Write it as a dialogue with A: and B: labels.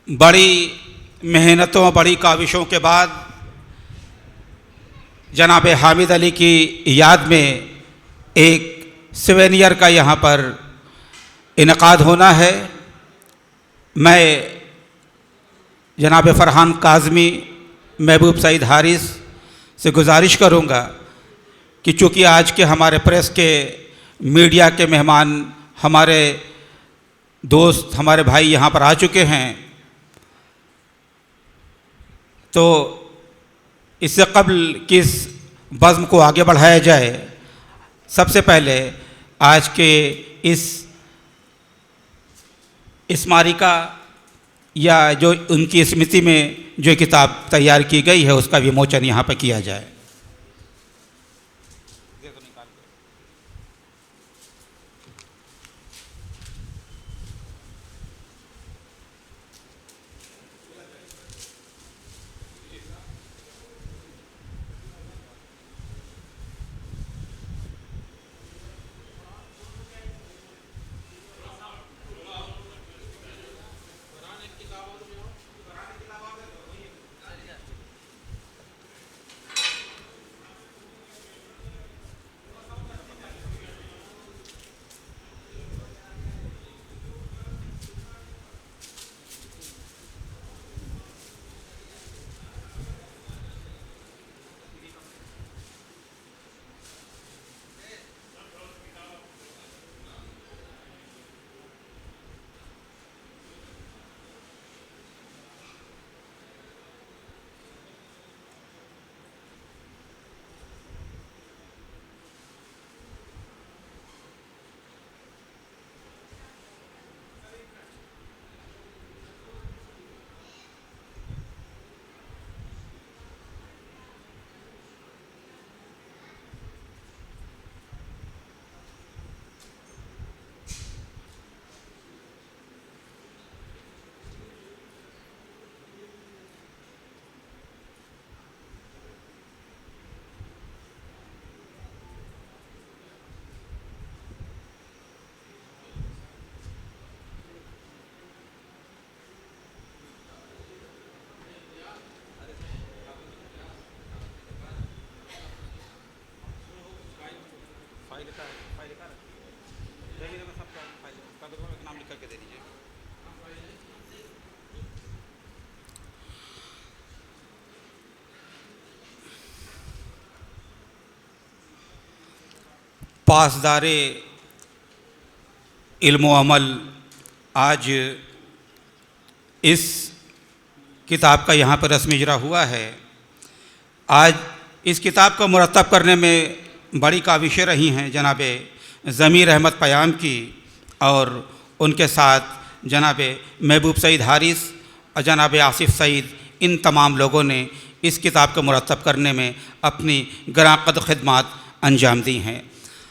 A: बड़ी मेहनतों, बड़ी काविशों के बाद जनाब हामिद अली की याद में एक सिवेनियर का यहाँ पर इनकाद होना है। मैं जनाब फरहान काज़मी, महबूब सईद हारिस से गुजारिश करूँगा कि चूँकि आज के हमारे प्रेस के, मीडिया के मेहमान, हमारे दोस्त, हमारे भाई यहाँ पर आ चुके हैं, तो इससे कबल कि इस बज़्म को आगे बढ़ाया जाए, सबसे पहले आज के इस स्मारिका या जो उनकी स्मृति में जो किताब तैयार की गई है उसका विमोचन यहाँ पर किया जाए। पासदारे इल्म अमल आज इस किताब का यहाँ पर रस्म इजरा हुआ है। आज इस किताब को मुरतब करने में बड़ी काविशें रही हैं जनाब ज़मीर अहमद पयाम की, और उनके साथ जनाब महबूब सईद हारिस और जनाब आसिफ सईद, इन तमाम लोगों ने इस किताब को मुरतब करने में अपनी गरां कदर खिदमत अंजाम दी हैं।